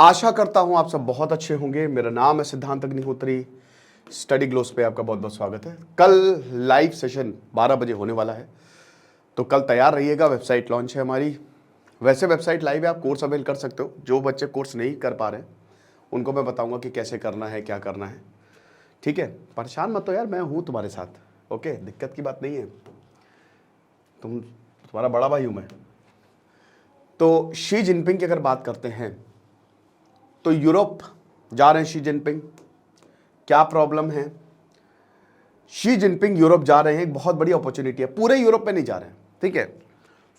आशा करता हूं आप सब बहुत अच्छे होंगे। मेरा नाम है सिद्धांत अग्निहोत्री। स्टडी ग्लोस पे आपका बहुत बहुत स्वागत है। कल लाइव सेशन 12 बजे होने वाला है, तो कल तैयार रहिएगा। वेबसाइट लॉन्च है हमारी। वैसे वेबसाइट लाइव है, आप कोर्स अवेल कर सकते हो। जो बच्चे कोर्स नहीं कर पा रहे हैं उनको मैं बताऊंगा कि कैसे करना है, क्या करना है। ठीक है, परेशान मत हो यार, मैं हूं तुम्हारे साथ। ओके, दिक्कत की बात नहीं है। तुम्हारा बड़ा भाई हूं मैं। तो शी जिनपिंग की अगर बात करते हैं तो यूरोप जा रहे हैं शी जिनपिंग। क्या प्रॉब्लम है? शी जिनपिंग यूरोप जा रहे हैं, एक बहुत बड़ी अपॉर्चुनिटी है। पूरे यूरोप में नहीं जा रहे हैं, ठीक है।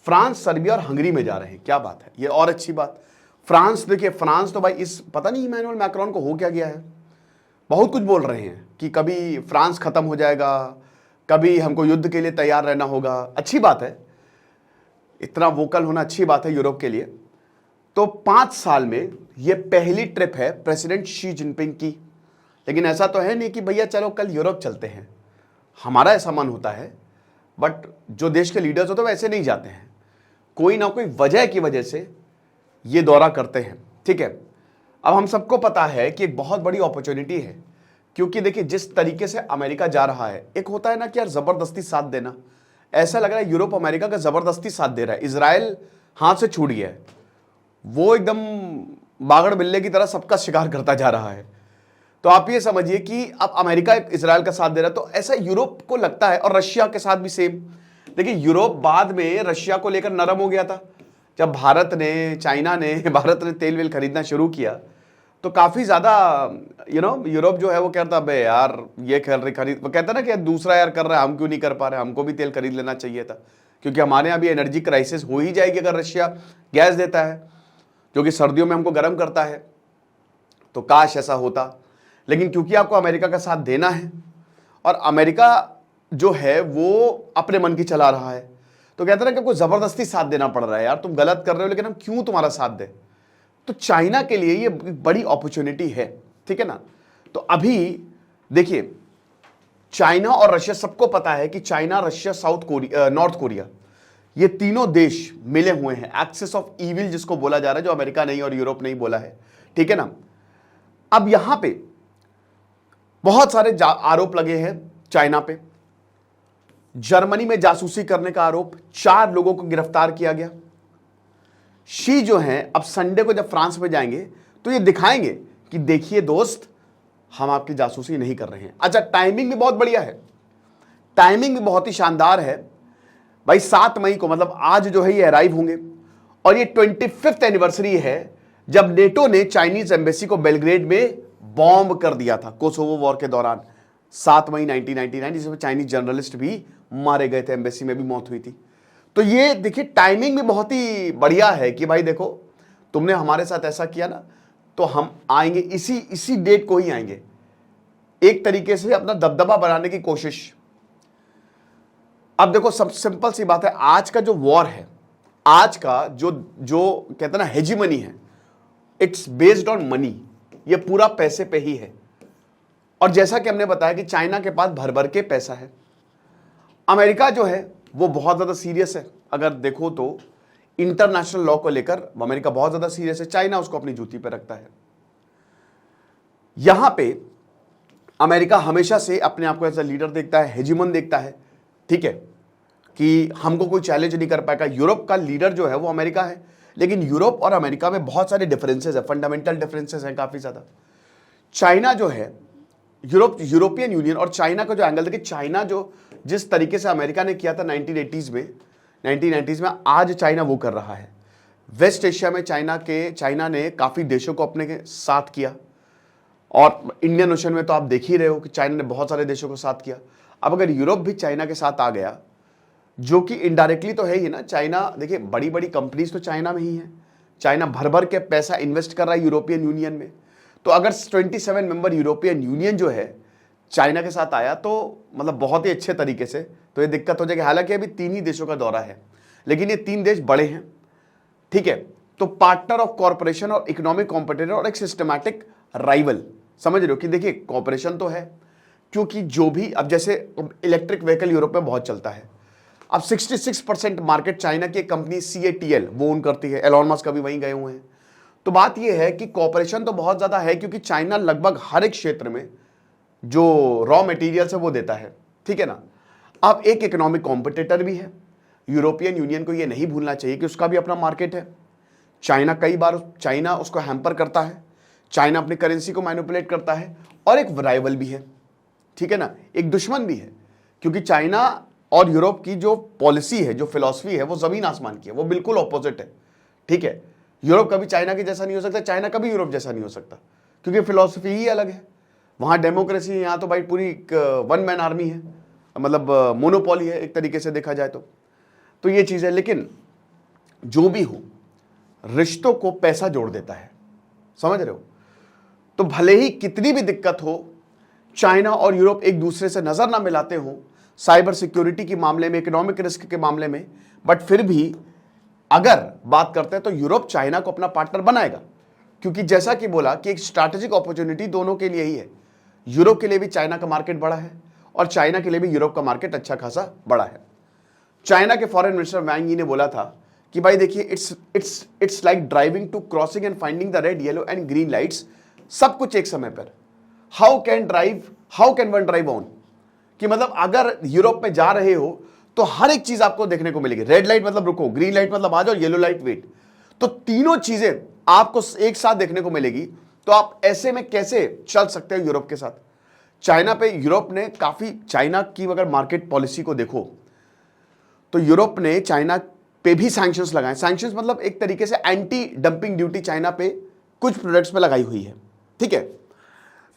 फ्रांस, सर्बिया और हंगरी में जा रहे हैं। क्या बात है, ये और अच्छी बात। फ्रांस, देखिए फ्रांस तो भाई इस पता नहीं इमैनुअल मैक्रोन को हो क्या गया है। बहुत कुछ बोल रहे हैं कि कभी फ्रांस खत्म हो जाएगा, कभी हमको युद्ध के लिए तैयार रहना होगा। अच्छी बात है, इतना वोकल होना अच्छी बात है यूरोप के लिए। तो 5 साल में ये पहली ट्रिप है प्रेसिडेंट शी जिनपिंग की। लेकिन ऐसा तो है नहीं कि भैया चलो कल यूरोप चलते हैं। हमारा ऐसा मन होता है, बट जो देश के लीडर्स होते हैं वैसे नहीं जाते हैं। कोई ना कोई वजह की वजह से ये दौरा करते हैं, ठीक है। अब हम सबको पता है कि एक बहुत बड़ी अपॉर्चुनिटी है, क्योंकि देखिए जिस तरीके से अमेरिका जा रहा है, एक होता है ना कि यार जबरदस्ती साथ देना। ऐसा लग रहा है यूरोप अमेरिका का जबरदस्ती साथ दे रहा है। इजराइल हाथ से छूट गया है, वो एकदम बागड़ बिल्ले की तरह सबका शिकार करता जा रहा है। तो आप ये समझिए कि अब अमेरिका इजराइल का साथ दे रहा है, तो ऐसा यूरोप को लगता है। और रशिया के साथ भी सेम। देखिए यूरोप बाद में रशिया को लेकर नरम हो गया था। जब चाइना ने भारत ने तेल वेल खरीदना शुरू किया, तो काफी ज्यादा यूरोप जो है वो कहता है यार ये खरीद, वो कहता ना कि दूसरा यार कर रहा है, हम क्यों नहीं कर पा रहे, हमको भी तेल खरीद लेना चाहिए था। क्योंकि हमारे यहाँ भी एनर्जी क्राइसिस हो ही जाएगी अगर रशिया गैस देता है, जो कि सर्दियों में हमको गर्म करता है। तो काश ऐसा होता, लेकिन क्योंकि आपको अमेरिका का साथ देना है और अमेरिका जो है वो अपने मन की चला रहा है, तो कहते हैं ना कि कोई जबरदस्ती साथ देना पड़ रहा है। यार तुम गलत कर रहे हो, लेकिन हम क्यों तुम्हारा साथ दें। तो चाइना के लिए ये बड़ी अपॉर्चुनिटी है, ठीक है ना। तो अभी देखिए चाइना और रशिया, सबको पता है कि चाइना, रशिया, नॉर्थ कोरिया, ये तीनों देश मिले हुए हैं। एक्सिस ऑफ इविल जिसको बोला जा रहा है, जो अमेरिका नहीं और यूरोप नहीं बोला है, ठीक है ना। अब यहां पे बहुत सारे आरोप लगे हैं चाइना पे। जर्मनी में जासूसी करने का आरोप, 4 लोगों को गिरफ्तार किया गया। शी जो है अब संडे को जब फ्रांस में जाएंगे तो ये दिखाएंगे कि देखिए दोस्त, हम आपकी जासूसी नहीं कर रहे हैं। अच्छा, टाइमिंग भी बहुत बढ़िया है, टाइमिंग भी बहुत ही शानदार है भाई। 7 मई को, मतलब आज जो है ये अराइव होंगे, और ये 25th एनिवर्सरी है जब नेटो ने चाइनीज एम्बेसी को बेलग्रेड में बॉम्ब कर दिया था कोसोवो वॉर के दौरान, 7 मई 1999, जिसमें चाइनीज जर्नलिस्ट भी मारे गए थे, एम्बेसी में भी मौत हुई थी। तो ये देखिए टाइमिंग भी बहुत ही बढ़िया है कि भाई देखो तुमने हमारे साथ ऐसा किया ना, तो हम आएंगे, इसी डेट को ही आएंगे। एक तरीके से अपना दबदबा बनाने की कोशिश। अब देखो सब सिंपल सी बात है, आज का जो वॉर है, आज का जो कहते हैं ना हेजीमनी है, इट्स बेस्ड ऑन मनी। ये पूरा पैसे पे ही है। और जैसा कि हमने बताया कि चाइना के पास भर भर के पैसा है। अमेरिका जो है वो बहुत ज्यादा सीरियस है। अगर देखो तो इंटरनेशनल लॉ को लेकर अमेरिका बहुत ज्यादा सीरियस है, चाइना उसको अपनी जूती पे रखता है। यहां पे अमेरिका हमेशा से अपने आप को एज अ लीडर देखता है, हेजीमन देखता है, ठीक है, कि हमको कोई चैलेंज नहीं कर पाएगा। यूरोप का लीडर जो है वो अमेरिका है, लेकिन यूरोप और अमेरिका में बहुत सारे डिफरेंसेस है, फंडामेंटल डिफरेंसेस हैं काफी ज्यादा। चाइना जो है, यूरोपियन यूनियन और चाइना का जो एंगल देखिए, चाइना जो जिस तरीके से अमेरिका ने किया था 1980s में, 1990s में, आज चाइना वो कर रहा है। वेस्ट एशिया में चाइना ने काफी देशों को अपने साथ किया, और इंडियन ओशन में तो आप देख ही रहे हो कि चाइना ने बहुत सारे देशों को साथ किया। अब अगर यूरोप भी चाइना के साथ आ गया, जो कि इनडायरेक्टली तो है ही ना। चाइना देखिए बड़ी बड़ी कंपनीज तो चाइना में ही है। चाइना भर भर के पैसा इन्वेस्ट कर रहा है यूरोपियन यूनियन में। तो अगर 27 मेंबर यूरोपियन यूनियन जो है चाइना के साथ आया, तो मतलब बहुत ही अच्छे तरीके से, तो ये दिक्कत हो जाएगी। हालांकि अभी 3 ही देशों का दौरा है, लेकिन ये 3 देश बड़े हैं, ठीक है। तो पार्टनर ऑफ कॉर्पोरेशन और इकोनॉमिक कॉम्पिटिटर और एक सिस्टमैटिक राइवल, समझ रहे हो कि देखिए कॉर्पोरेशन तो है, क्योंकि जो भी अब जैसे इलेक्ट्रिक व्हीकल यूरोप में बहुत चलता है। अब 66% मार्केट चाइना की एक कंपनी CATL वो ओन करती है, एलोन मस्क अभी वहीं गए हुए हैं। तो बात यह है कि कॉपरेशन तो बहुत ज्यादा है, क्योंकि चाइना लगभग हर एक क्षेत्र में जो रॉ मटेरियल है वो देता है, ठीक है ना। अब एक इकोनॉमिक कॉम्पिटिटर भी है, यूरोपियन यूनियन को ये नहीं भूलना चाहिए कि उसका भी अपना मार्केट है। चाइना कई बार चाइना उसको हैम्पर करता है, चाइना अपनी करेंसी को मैनिपुलेट करता है, और एक राइवल भी है, ठीक है ना, एक दुश्मन भी है, क्योंकि चाइना और यूरोप की जो पॉलिसी है, जो फिलॉसफी है, वो जमीन आसमान की है, वो बिल्कुल ऑपोजिट है, ठीक है। यूरोप कभी चाइना के जैसा नहीं हो सकता, चाइना कभी यूरोप जैसा नहीं हो सकता, क्योंकि फिलॉसफी ही अलग है। वहां डेमोक्रेसी है, यहाँ तो भाई पूरी वन मैन आर्मी है, मतलब मोनोपोली है एक तरीके से देखा जाए तो ये चीज है। लेकिन जो भी हो, रिश्तों को पैसा जोड़ देता है, समझ रहे हो। तो भले ही कितनी भी दिक्कत हो, चाइना और यूरोप एक दूसरे से नजर ना मिलाते हो साइबर सिक्योरिटी के मामले में, इकोनॉमिक रिस्क के मामले में, बट फिर भी अगर बात करते हैं तो यूरोप चाइना को अपना पार्टनर बनाएगा, क्योंकि जैसा कि बोला कि एक स्ट्रैटेजिक अपॉर्चुनिटी दोनों के लिए ही है। यूरोप के लिए भी चाइना का मार्केट बड़ा है, और चाइना के लिए भी यूरोप का मार्केट अच्छा खासा बड़ा है। चाइना के फॉरेन मिनिस्टर वांग यी ने बोला था कि भाई देखिए, it's like driving to crossing and finding the red, yellow and green lights, सब कुछ एक समय पर। How can one drive on, कि मतलब अगर यूरोप में जा रहे हो तो हर एक चीज आपको देखने को मिलेगी। रेड लाइट मतलब रुको, ग्रीन लाइट मतलब आ जाओ, येलो लाइट वेट, तो तीनों चीजें आपको एक साथ देखने को मिलेगी। तो आप ऐसे में कैसे चल सकते हो यूरोप के साथ। चाइना पे यूरोप ने काफी, चाइना की अगर मार्केट पॉलिसी को देखो तो यूरोप ने चाइना पे भी सैंक्शंस लगाए। सैंक्शंस मतलब एक तरीके से एंटी डंपिंग ड्यूटी चाइना पे कुछ प्रोडक्ट्स पे लगाई हुई है, ठीक है।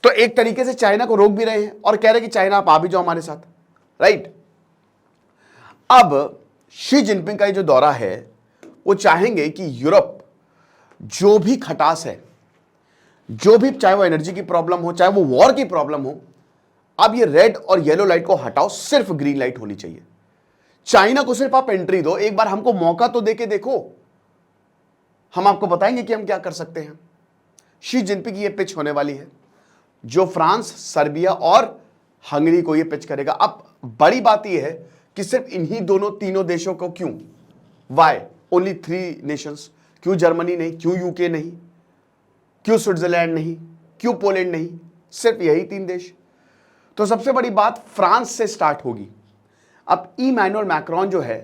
तो एक तरीके से चाइना को रोक भी रहे हैं और कह रहे हैं कि चाइना आप आ भी जाओ हमारे साथ, राइट। अब शी जिनपिंग का ये जो दौरा है, वो चाहेंगे कि यूरोप जो भी खटास है, जो भी, चाहे वो एनर्जी की प्रॉब्लम हो, चाहे वो वॉर की प्रॉब्लम हो, अब ये रेड और येलो लाइट को हटाओ, सिर्फ ग्रीन लाइट होनी चाहिए। चाइना को सिर्फ आप एंट्री दो, एक बार हमको मौका तो देके देखो, हम आपको बताएंगे कि हम क्या कर सकते हैं। शी जिनपिंग की ये पिच होने वाली है, जो फ्रांस, सर्बिया और हंगरी को ये पिच करेगा। अब बड़ी बात यह है कि सिर्फ इन्हीं दोनों तीनों देशों को क्यों, वाई ओनली 3 नेशंस, क्यों जर्मनी नहीं, क्यों यूके नहीं, क्यों स्विट्जरलैंड नहीं, क्यों पोलैंड नहीं, सिर्फ यही 3 देश। तो सबसे बड़ी बात फ्रांस से स्टार्ट होगी। अब इमैनुअल मैक्रोन जो है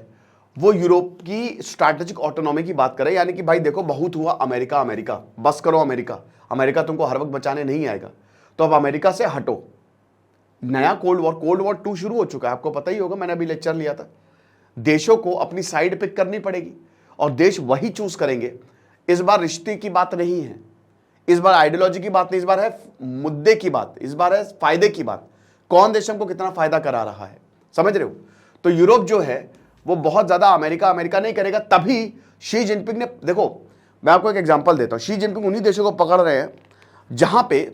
वो यूरोप की स्ट्रैटेजिक ऑटोनॉमी की बात करे, यानी कि भाई देखो बहुत हुआ अमेरिका अमेरिका, बस करो अमेरिका, अमेरिका तुमको हर वक्त बचाने नहीं आएगा, तो अब अमेरिका से हटो। नया कोल्ड वॉर 2 शुरू हो चुका है, आपको पता ही होगा, मैंने अभी लेक्चर लिया था। देशों को अपनी साइड पिक करनी पड़ेगी और देश वही चूज करेंगे। इस बार रिश्ते की बात नहीं है, इस बार आइडियोलॉजी की बात नहीं, इस बार है मुद्दे की बात, इस बार है फायदे की बात, कौन देश हमको कितना फायदा करा रहा है, समझ रहे हो। तो यूरोप जो है वो बहुत ज्यादा अमेरिका अमेरिका नहीं करेगा। तभी शी जिनपिंग ने, देखो मैं आपको एक एग्जांपल देता हूं, शी जिनपिंग उन्हीं देशों को पकड़ रहे हैं जहां पे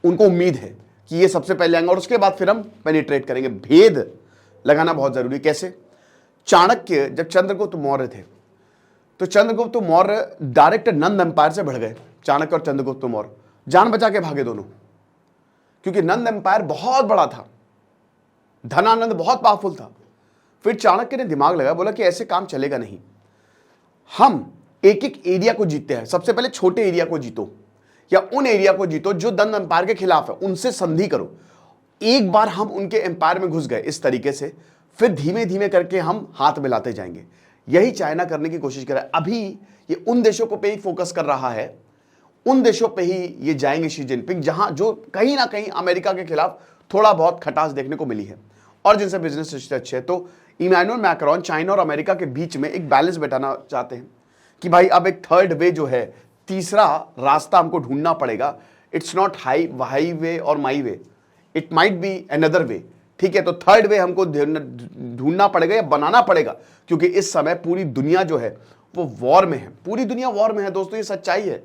उनको उम्मीद है कि ये सबसे पहले आएंगे और उसके बाद फिर हम पेनिट्रेट करेंगे। भेद लगाना बहुत जरूरी। कैसे? चाणक्य जब चंद्रगुप्त मौर्य थे तो चंद्रगुप्त मौर्य डायरेक्ट नंद एम्पायर से बढ़ गए। चाणक्य और चंद्रगुप्त मौर्य जान बचा के भागे दोनों, क्योंकि नंद एम्पायर बहुत बड़ा था, धनानंद बहुत पावरफुल था। फिर चाणक्य ने दिमाग लगाया, बोला कि ऐसे काम चलेगा नहीं, हम एक एक एरिया को जीतते हैं। सबसे पहले छोटे एरिया को जीतो या उन एरिया को जीतो जो नंद एम्पायर के खिलाफ है, उनसे संधि करो। एक बार हम उनके एम्पायर में घुस गए इस तरीके से, फिर धीमे धीमे करके हम हाथ मिलाते जाएंगे। यही चाइना करने की कोशिश कर रहा है। अभी ये उन देशों को पे ही फोकस कर रहा है, उन देशों पे ही ये जाएंगे शी जिनपिंग जहां जो कहीं ना कहीं अमेरिका के खिलाफ थोड़ा बहुत खटास देखने को मिली है और जिनसे बिजनेस रिश्ते अच्छे हैं। तो इमैनुअल मैक्रोन चाइना और अमेरिका के बीच में एक बैलेंस बैठाना चाहते हैं कि भाई अब एक थर्ड वे जो है, तीसरा रास्ता हमको ढूंढना पड़ेगा। इट्स नॉट हाई वे और my way, it might be another way. ठीक है, तो थर्ड वे हमको ढूंढना पड़ेगा या बनाना पड़ेगा, क्योंकि इस समय पूरी दुनिया जो है वो वॉर में है। पूरी दुनिया वॉर में है दोस्तों, ये सच्चाई है।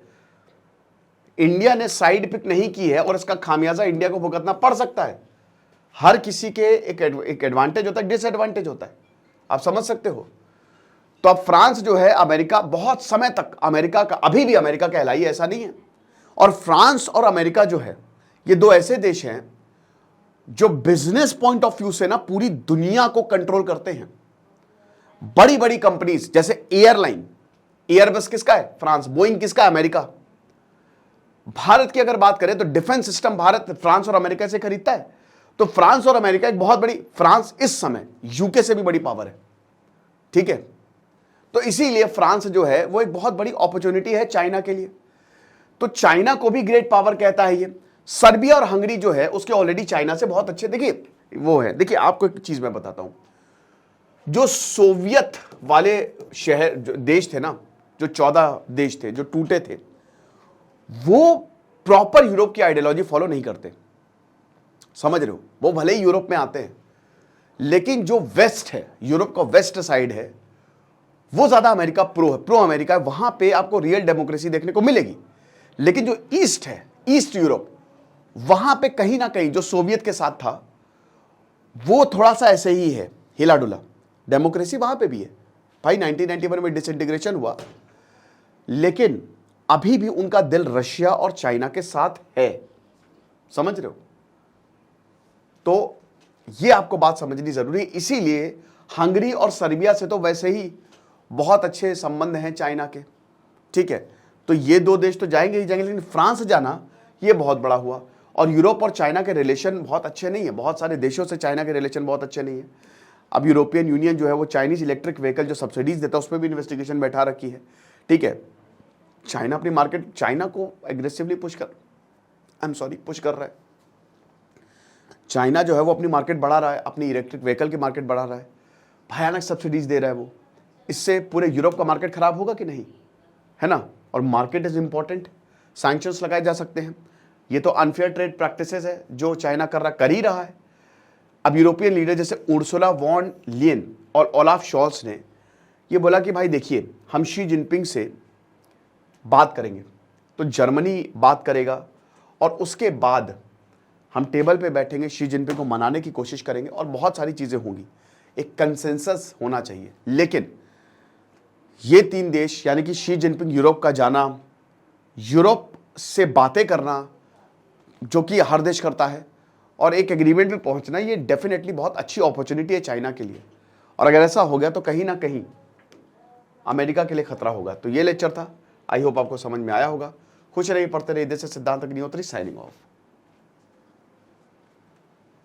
इंडिया ने साइड पिक नहीं की है और इसका खामियाजा इंडिया को भुगतना पड़ सकता है। हर किसी के एक एडवांटेज होता है, डिसएडवांटेज होता है, आप समझ सकते हो। तो अब फ्रांस जो है, अमेरिका बहुत समय तक अमेरिका का, अभी भी अमेरिका कहलाई, ऐसा नहीं है। और फ्रांस और अमेरिका जो है, ये दो ऐसे देश हैं जो बिजनेस पॉइंट ऑफ व्यू से ना पूरी दुनिया को कंट्रोल करते हैं। बड़ी बड़ी कंपनीज जैसे एयरलाइन, एयरबस किसका है? फ्रांस। बोइंग किसका है? अमेरिका। भारत की अगर बात करें तो डिफेंस सिस्टम भारत फ्रांस और अमेरिका से खरीदता है। तो फ्रांस और अमेरिका एक बहुत बड़ी, फ्रांस इस समय यूके से भी बड़ी पावर है, ठीक है। तो इसीलिए फ्रांस जो है वो एक बहुत बड़ी अपॉर्चुनिटी है चाइना के लिए। तो चाइना को भी ग्रेट पावर कहता है ये। सर्बिया और हंगरी जो है उसके ऑलरेडी चाइना से बहुत अच्छे, देखिए वो है। देखिए आपको एक चीज मैं बताता हूं, जो सोवियत वाले शहर जो देश थे ना, जो 14 देश थे जो टूटे थे, वो प्रॉपर यूरोप की आइडियोलॉजी फॉलो नहीं करते, समझ रहे हो। वो भले ही यूरोप में आते हैं, लेकिन जो वेस्ट है, यूरोप का वेस्ट साइड है, वो ज्यादा अमेरिका प्रो है, प्रो अमेरिका है। वहां पे आपको रियल डेमोक्रेसी देखने को मिलेगी। लेकिन जो ईस्ट है, ईस्ट यूरोप, वहां पे कहीं ना कहीं जो सोवियत के साथ था वो थोड़ा सा ऐसे ही है, हिला डुला। डेमोक्रेसी वहां पे भी है भाई, 1991 में डिसइंटीग्रेशन हुआ, लेकिन अभी भी उनका दिल रशिया और चाइना के साथ है, समझ रहे हो। तो ये आपको बात समझनी जरूरी है। इसीलिए हंगरी और सर्बिया से तो वैसे ही बहुत अच्छे संबंध हैं चाइना के, ठीक है। तो ये दो देश तो जाएंगे ही जाएंगे, लेकिन फ्रांस जाना ये बहुत बड़ा हुआ। और यूरोप और चाइना के रिलेशन बहुत अच्छे नहीं है, बहुत सारे देशों से चाइना के रिलेशन बहुत अच्छे नहीं है। अब यूरोपियन यूनियन जो है वो चाइनीज इलेक्ट्रिक व्हीकल जो सब्सिडीज देता है उस पर भी इन्वेस्टिगेशन बैठा रखी है, ठीक है। चाइना अपनी मार्केट, चाइना को एग्रेसिवली पुश कर रहा है। चाइना जो है वो अपनी मार्केट बढ़ा रहा है, अपनी इलेक्ट्रिक व्हीकल की मार्केट बढ़ा रहा है, भयानक सब्सिडीज दे रहा है वो। इससे पूरे यूरोप का मार्केट खराब होगा कि नहीं, है ना। और मार्केट इज इंपॉर्टेंट, सैंक्शंस लगाए जा सकते हैं। ये तो अनफेयर ट्रेड प्रैक्टिसेस है जो चाइना कर ही रहा है। अब यूरोपियन लीडर जैसे उर्सुला वॉन लियन और ओलाफ शॉल्स ने ये बोला कि भाई देखिए, हम शी जिनपिंग से बात करेंगे, तो जर्मनी बात करेगा और उसके बाद हम टेबल पे बैठेंगे, शी जिनपिंग को मनाने की कोशिश करेंगे और बहुत सारी चीजें होंगी, एक कंसेंसस होना चाहिए। लेकिन ये 3 देश यानी कि शी जिनपिंग यूरोप का जाना, यूरोप से बातें करना जो कि हर देश करता है, और एक एग्रीमेंट में पहुंचना, ये डेफिनेटली बहुत अच्छी अपॉर्चुनिटी है चाइना के लिए। और अगर ऐसा हो गया तो कहीं ना कहीं अमेरिका के लिए खतरा होगा। तो ये लेक्चर था, आई होप आपको समझ में आया होगा। खुश रहिए, पढ़ते रहिए। देश से सिद्धांत अग्निहोत्री, साइनिंग ऑफ।